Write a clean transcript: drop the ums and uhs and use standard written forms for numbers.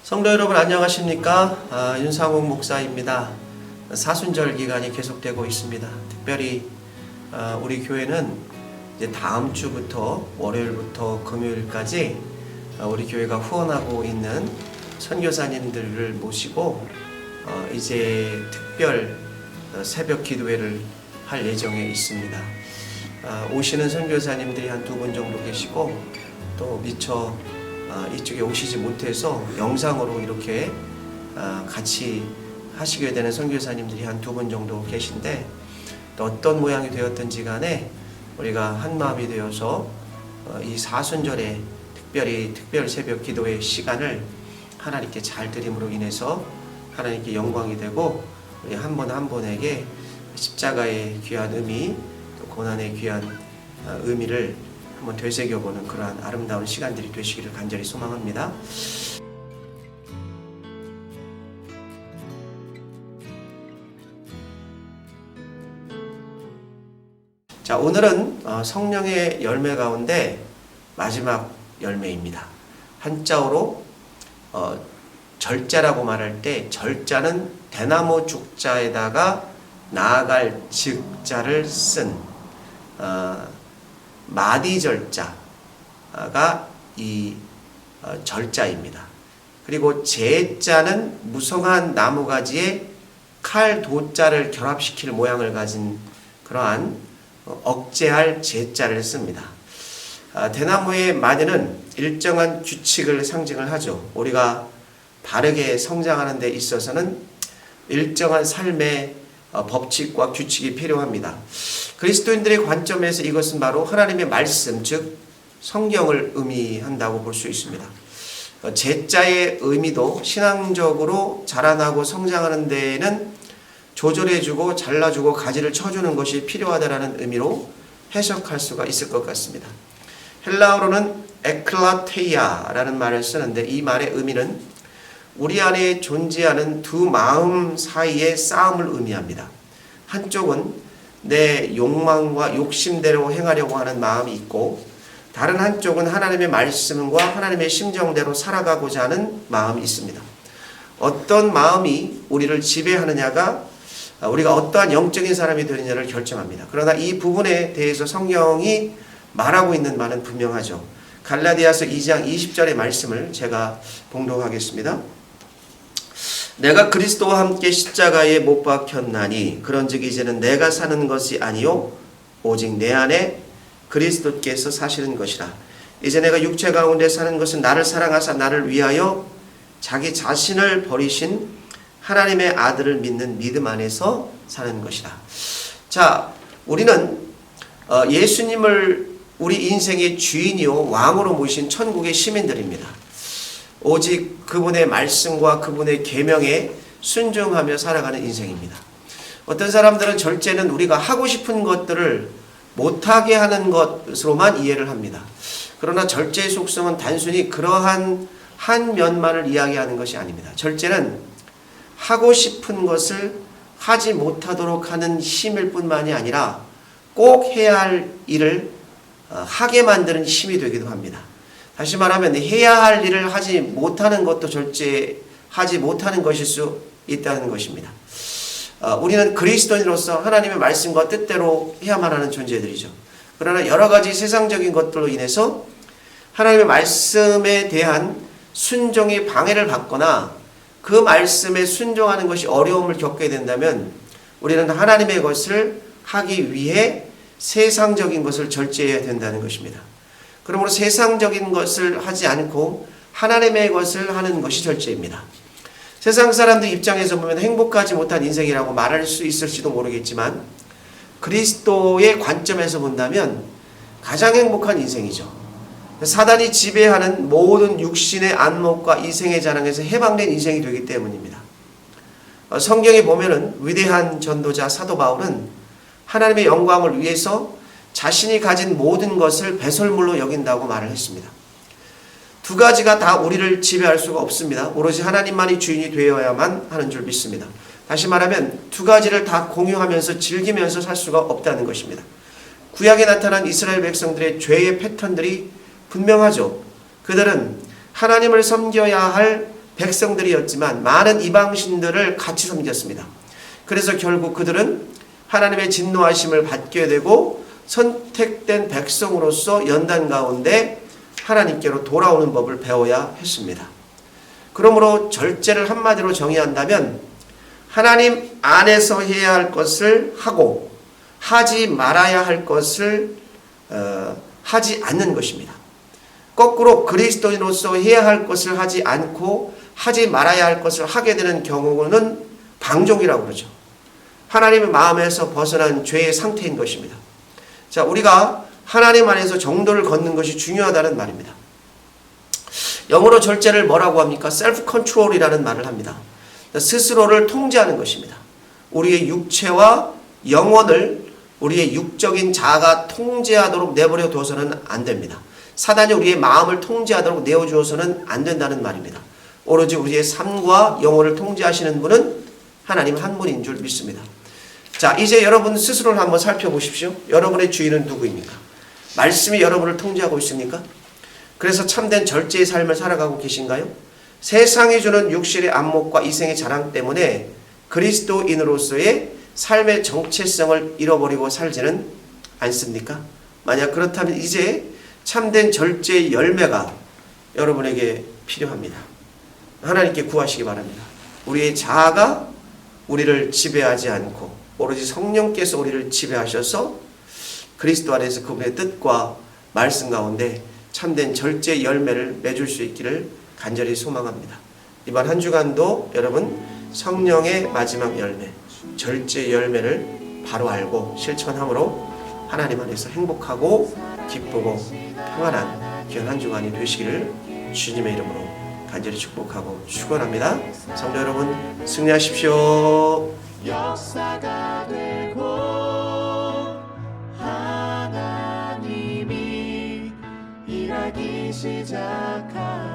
성도 여러분 안녕하십니까? 윤상욱 목사입니다. 사순절 기간이 계속되고 있습니다. 특별히 우리 교회는 이제 다음 주부터 월요일부터 금요일까지 우리 교회가 후원하고 있는 선교사님들을 모시고 이제 특별 새벽 기도회를 할 예정에 있습니다. 오시는 선교사님들이 한 2분 정도 계시고 또 미처 이쪽에 오시지 못해서 영상으로 이렇게 같이 하시게 되는 선교사님들이 한 2분 정도 계신데, 또 어떤 모양이 되었든지 간에 우리가 한 마음이 되어서 이 사순절에 특별 새벽 기도의 시간을 하나님께 잘 드림으로 인해서 하나님께 영광이 되고 우리 한 분 한 분에게 십자가의 귀한 의미, 또 고난의 귀한 의미를 한번 되새겨보는 그러한 아름다운 시간들이 되시기를 간절히 소망합니다. 자, 오늘은 성령의 열매 가운데 마지막 열매입니다. 한자어로 절자라고 말할 때, 절자는 대나무 죽자에다가 나아갈 즉자를 쓴 마디절자가 이 절자입니다. 그리고 제자는 무성한 나무가지에 칼도자를 결합시킬 모양을 가진 그러한 억제할 제자를 씁니다. 대나무의 마디는 일정한 규칙을 상징을 하죠. 우리가 바르게 성장하는 데 있어서는 일정한 삶의 법칙과 규칙이 필요합니다. 그리스도인들의 관점에서 이것은 바로 하나님의 말씀, 즉 성경을 의미한다고 볼 수 있습니다. 제자의 의미도 신앙적으로 자라나고 성장하는 데에는 조절해주고 잘라주고 가지를 쳐주는 것이 필요하다는 의미로 해석할 수가 있을 것 같습니다. 헬라어로는 에클라테이아라는 말을 쓰는데, 이 말의 의미는 우리 안에 존재하는 두 마음 사이의 싸움을 의미합니다. 한쪽은 내 욕망과 욕심대로 행하려고 하는 마음이 있고, 다른 한쪽은 하나님의 말씀과 하나님의 심정대로 살아가고자 하는 마음이 있습니다. 어떤 마음이 우리를 지배하느냐가 우리가 어떠한 영적인 사람이 되느냐를 결정합니다. 그러나 이 부분에 대해서 성경이 말하고 있는 바는 분명하죠. 갈라디아서 2장 20절의 말씀을 제가 봉독하겠습니다. 내가 그리스도와 함께 십자가에 못 박혔나니 그런즉 이제는 내가 사는 것이 아니요 오직 내 안에 그리스도께서 사시는 것이라. 이제 내가 육체 가운데 사는 것은 나를 사랑하사 나를 위하여 자기 자신을 버리신 하나님의 아들을 믿는 믿음 안에서 사는 것이라. 자, 우리는 예수님을 우리 인생의 주인이요 왕으로 모신 천국의 시민들입니다. 오직 그분의 말씀과 그분의 계명에 순종하며 살아가는 인생입니다. 어떤 사람들은 절제는 우리가 하고 싶은 것들을 못하게 하는 것으로만 이해를 합니다. 그러나 절제의 속성은 단순히 그러한 한 면만을 이야기하는 것이 아닙니다. 절제는 하고 싶은 것을 하지 못하도록 하는 힘일 뿐만이 아니라 꼭 해야 할 일을 하게 만드는 힘이 되기도 합니다. 다시 말하면 해야 할 일을 하지 못하는 것도 절제하지 못하는 것일 수 있다는 것입니다. 우리는 그리스도인으로서 하나님의 말씀과 뜻대로 해야만 하는 존재들이죠. 그러나 여러 가지 세상적인 것들로 인해서 하나님의 말씀에 대한 순종이 방해를 받거나 그 말씀에 순종하는 것이 어려움을 겪게 된다면 우리는 하나님의 것을 하기 위해 세상적인 것을 절제해야 된다는 것입니다. 그러므로 세상적인 것을 하지 않고 하나님의 것을 하는 것이 절제입니다. 세상 사람들 입장에서 보면 행복하지 못한 인생이라고 말할 수 있을지도 모르겠지만 그리스도의 관점에서 본다면 가장 행복한 인생이죠. 사단이 지배하는 모든 육신의 안목과 이생의 자랑에서 해방된 인생이 되기 때문입니다. 성경에 보면은 위대한 전도자 사도 바울은 하나님의 영광을 위해서 자신이 가진 모든 것을 배설물로 여긴다고 말을 했습니다. 두 가지가 다 우리를 지배할 수가 없습니다. 오로지 하나님만이 주인이 되어야만 하는 줄 믿습니다. 다시 말하면 두 가지를 다 공유하면서 즐기면서 살 수가 없다는 것입니다. 구약에 나타난 이스라엘 백성들의 죄의 패턴들이 분명하죠. 그들은 하나님을 섬겨야 할 백성들이었지만 많은 이방신들을 같이 섬겼습니다. 그래서 결국 그들은 하나님의 진노하심을 받게 되고 선택된 백성으로서 연단 가운데 하나님께로 돌아오는 법을 배워야 했습니다. 그러므로 절제를 한마디로 정의한다면 하나님 안에서 해야 할 것을 하고 하지 말아야 할 것을 하지 않는 것입니다. 거꾸로 그리스도인으로서 해야 할 것을 하지 않고 하지 말아야 할 것을 하게 되는 경우는 방종이라고 그러죠. 하나님의 마음에서 벗어난 죄의 상태인 것입니다. 자, 우리가 하나님 안에서 정도를 걷는 것이 중요하다는 말입니다. 영어로 절제를 뭐라고 합니까? 셀프 컨트롤이라는 말을 합니다. 스스로를 통제하는 것입니다. 우리의 육체와 영혼을 우리의 육적인 자아가 통제하도록 내버려 둬서는 안 됩니다. 사단이 우리의 마음을 통제하도록 내어주어서는 안 된다는 말입니다. 오로지 우리의 삶과 영혼을 통제하시는 분은 하나님 한 분인 줄 믿습니다. 자, 이제 여러분 스스로를 한번 살펴보십시오. 여러분의 주인은 누구입니까? 말씀이 여러분을 통제하고 있습니까? 그래서 참된 절제의 삶을 살아가고 계신가요? 세상이 주는 육신의 안목과 이생의 자랑 때문에 그리스도인으로서의 삶의 정체성을 잃어버리고 살지는 않습니까? 만약 그렇다면 이제 참된 절제의 열매가 여러분에게 필요합니다. 하나님께 구하시기 바랍니다. 우리의 자아가 우리를 지배하지 않고 오로지 성령께서 우리를 지배하셔서 그리스도 안에서 그분의 뜻과 말씀 가운데 참된 절제의 열매를 맺을 수 있기를 간절히 소망합니다. 이번 한 주간도 여러분 성령의 마지막 열매, 절제의 열매를 바로 알고 실천함으로 하나님 안에서 행복하고 기쁘고 평안한 귀한 한 주간이 되시기를 주님의 이름으로 간절히 축복하고 축원합니다. 성도 여러분 승리하십시오. 역사가 되고 하나님이 일하기 시작하